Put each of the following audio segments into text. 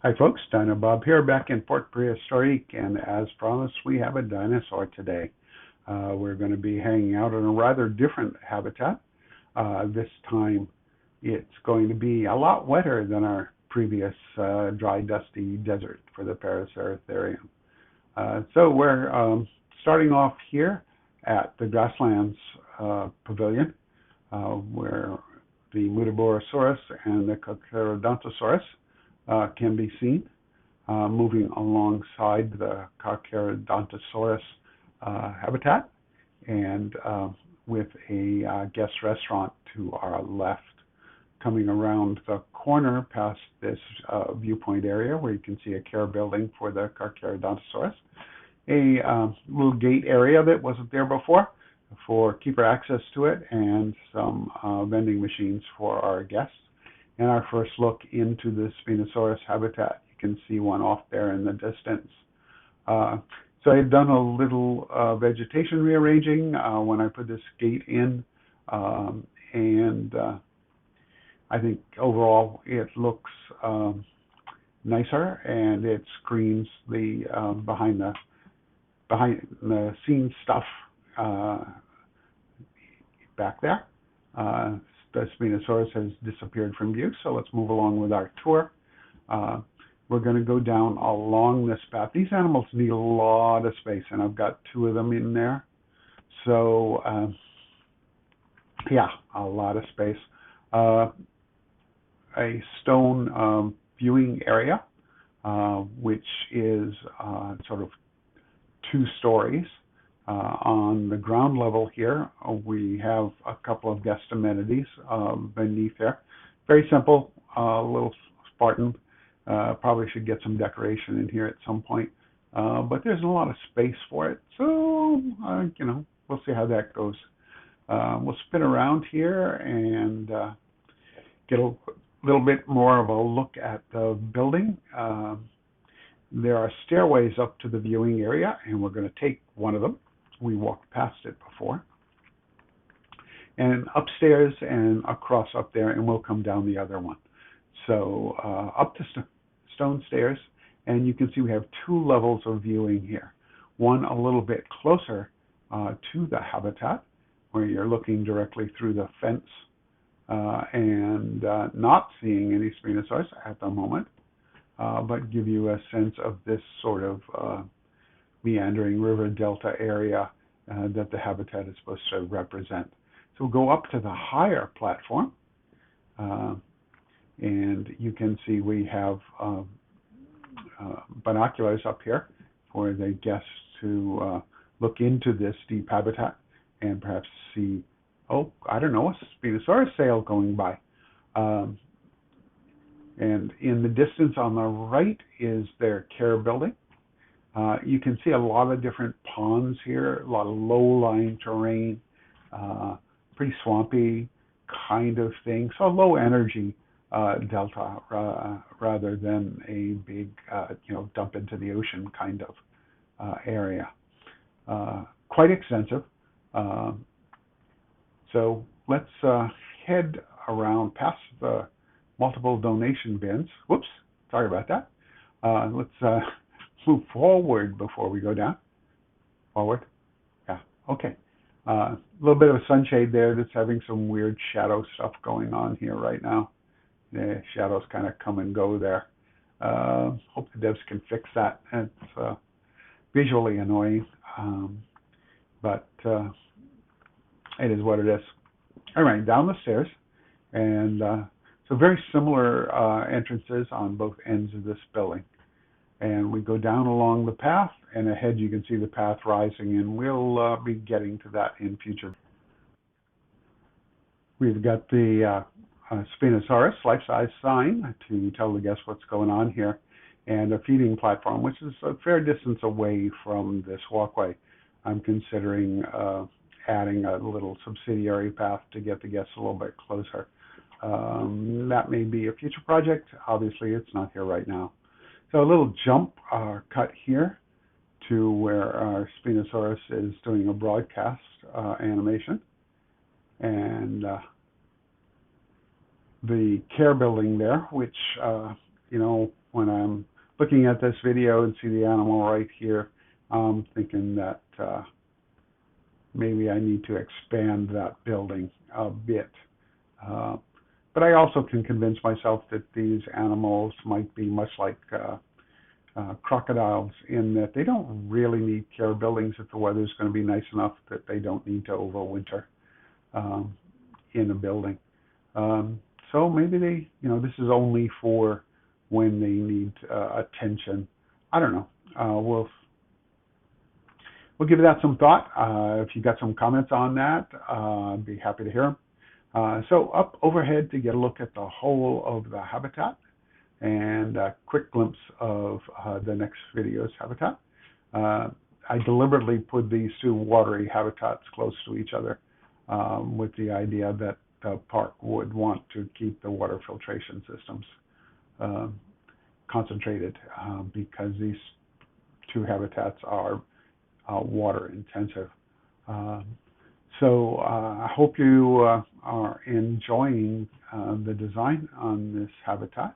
Hi folks, Dino Bob here, back in Fort Prehistorique, and as promised, we have a dinosaur today. We're going to be hanging out in a rather different habitat. This time, it's going to be a lot wetter than our previous dry, dusty desert for the Prehistoric. So we're starting off here at the Grasslands Pavilion, where the Mutaborosaurus and the Carcharodontosaurus can be seen moving alongside the Carcharodontosaurus habitat, and with a guest restaurant to our left. Coming around the corner past this viewpoint area where you can see a care building for the Carcharodontosaurus, a little gate area that wasn't there before for keeper access to it, and some vending machines for our guests. And our first look into the Spinosaurus habitat. You can see one off there in the distance. So I've done a little vegetation rearranging when I put this gate in, and I think overall it looks nicer, and it screens the behind the scenes stuff back there. The Spinosaurus has disappeared from view, so let's move along with our tour. We're going to go down along this path. These animals need a lot of space, and I've got two of them in there. So, yeah, a lot of space. A stone viewing area, which is sort of 2 stories. On the ground level here, we have a couple of guest amenities beneath there. Very simple, little Spartan. Probably should get some decoration in here at some point, but there's a lot of space for it. So, we'll see how that goes. We'll spin around here and get a little bit more of a look at the building. There are stairways up to the viewing area, and we're going to take one of them. We walked past it before. And upstairs and across up there, and we'll come down the other one. So up the stone stairs, and you can see we have 2 levels of viewing here. One a little bit closer to the habitat, where you're looking directly through the fence and not seeing any Spinosaurus at the moment, but give you a sense of this sort of meandering river delta area that the habitat is supposed to represent. So we'll go up to the higher platform, and you can see we have binoculars up here for the guests to look into this deep habitat and perhaps see, a Spinosaurus sail going by. And in the distance on the right is their care building. You can see a lot of different ponds here, a lot of low-lying terrain, pretty swampy kind of thing. So low energy delta rather than a big, dump into the ocean kind of area. Quite extensive. So let's head around past the multiple donation bins. Whoops, sorry about that. Let's move forward before we go down. Forward. Yeah, okay. A little bit of a sunshade there that's having some weird shadow stuff going on here right now. The shadows kind of come and go there. Hope the devs can fix that. It's visually annoying, but it is what it is. All right, down the stairs, and so very similar entrances on both ends of this building. And we go down along the path, and ahead you can see the path rising, and we'll be getting to that in future. We've got the Spinosaurus life-size sign to tell the guests what's going on here, and a feeding platform, which is a fair distance away from this walkway. I'm considering adding a little subsidiary path to get the guests a little bit closer. That may be a future project. Obviously, it's not here right now. So a little jump cut here to where our Spinosaurus is doing a broadcast animation. And the care building there, which, when I'm looking at this video and see the animal right here, I'm thinking that maybe I need to expand that building a bit. But I also can convince myself that these animals might be much like crocodiles in that they don't really need care buildings if the weather's going to be nice enough that they don't need to overwinter in a building. So maybe they, this is only for when they need attention. I don't know. We'll give that some thought. If you got some comments on that, I'd be happy to hear them. So up overhead to get a look at the whole of the habitat and a quick glimpse of the next video's habitat. I deliberately put these two watery habitats close to each other with the idea that the park would want to keep the water filtration systems concentrated because these two habitats are water intensive. So I hope you are enjoying the design on this habitat.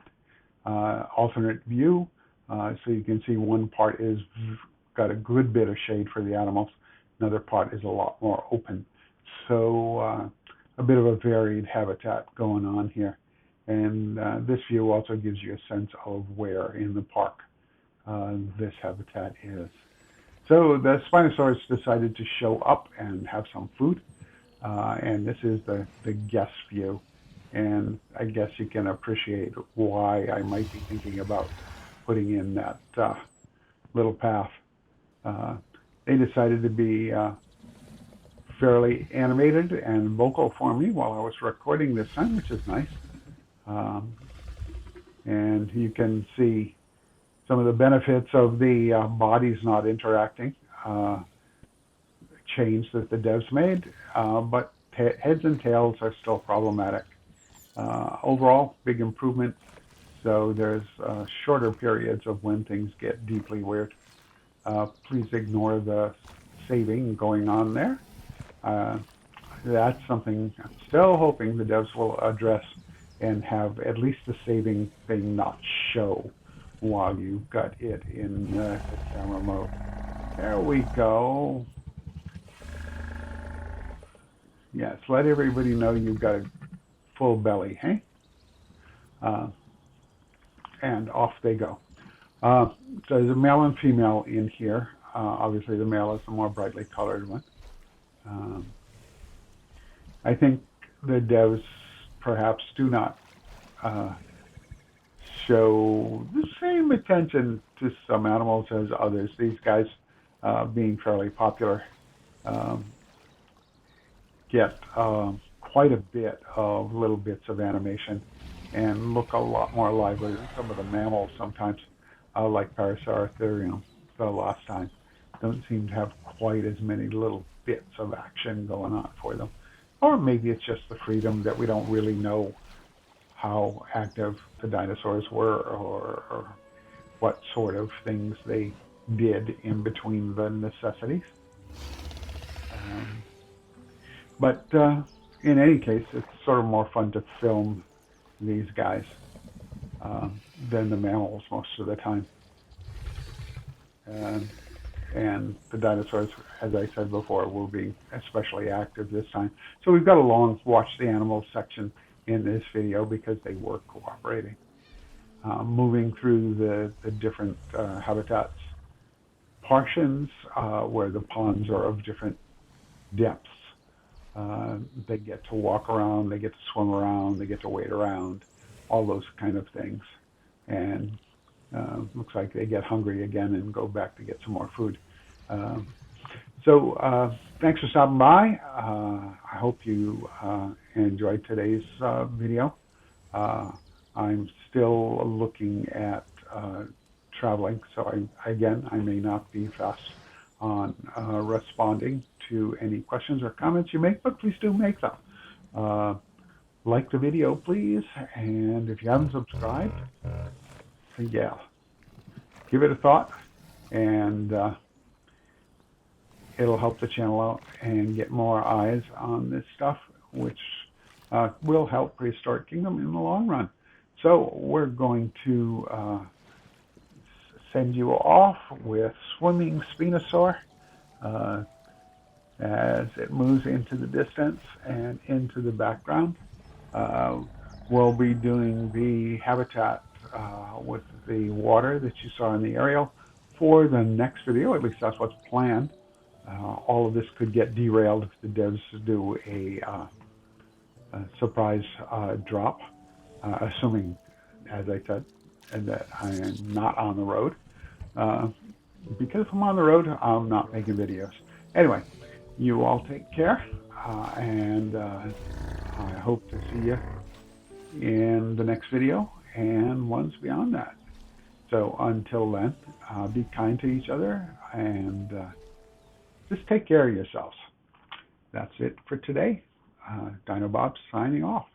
Alternate view, so you can see one part is got a good bit of shade for the animals, another part is a lot more open. So a bit of a varied habitat going on here. And this view also gives you a sense of where in the park this habitat is. So the Spinosaurus decided to show up and have some food. And this is the guest view. And I guess you can appreciate why I might be thinking about putting in that little path. They decided to be fairly animated and vocal for me while I was recording this time, which is nice. And you can see some of the benefits of the bodies not interacting, change that the devs made, but heads and tails are still problematic. Overall, big improvement. So there's shorter periods of when things get deeply weird. Please ignore the saving going on there. That's something I'm still hoping the devs will address and have at least the saving thing not show while you've got it in the camera mode. There we go. Yes, let everybody know you've got a full belly, hey? And off they go. So there's a male and female in here. Obviously the male is the more brightly colored one. I think the devs perhaps do not show the same attention to some animals as others. These guys, being fairly popular, get quite a bit of little bits of animation and look a lot more lively than some of the mammals sometimes, like Prehistorique the last time. Don't seem to have quite as many little bits of action going on for them. Or maybe it's just the freedom that we don't really know how active the dinosaurs were or what sort of things they did in between the necessities. But in any case, it's sort of more fun to film these guys than the mammals most of the time. And the dinosaurs, as I said before, were being especially active this time. So we've got a long watch the animals section in this video because they were cooperating. Moving through the different habitats, portions where the ponds are of different depths. They get to walk around, they get to swim around, they get to wade around, all those kind of things. And looks like they get hungry again and go back to get some more food. So thanks for stopping by. I hope you enjoyed today's video. I'm still looking at traveling, so I may not be fast on responding to any questions or comments you make, but please do make them. Like the video, please, and if you haven't subscribed, yeah, give it a thought, and it'll help the channel out and get more eyes on this stuff, which will help Prehistoric Kingdom in the long run. So we're going to send you off with swimming Spinosaur as it moves into the distance and into the background. We'll be doing the habitat with the water that you saw in the aerial for the next video. At least that's what's planned. All of this could get derailed if the devs do a surprise drop, assuming, as I said, that I am not on the road. Because if I'm on the road, I'm not making videos. Anyway, you all take care, and I hope to see you in the next video and ones beyond that. So until then, be kind to each other and just take care of yourselves. That's it for today. Dino Bob signing off.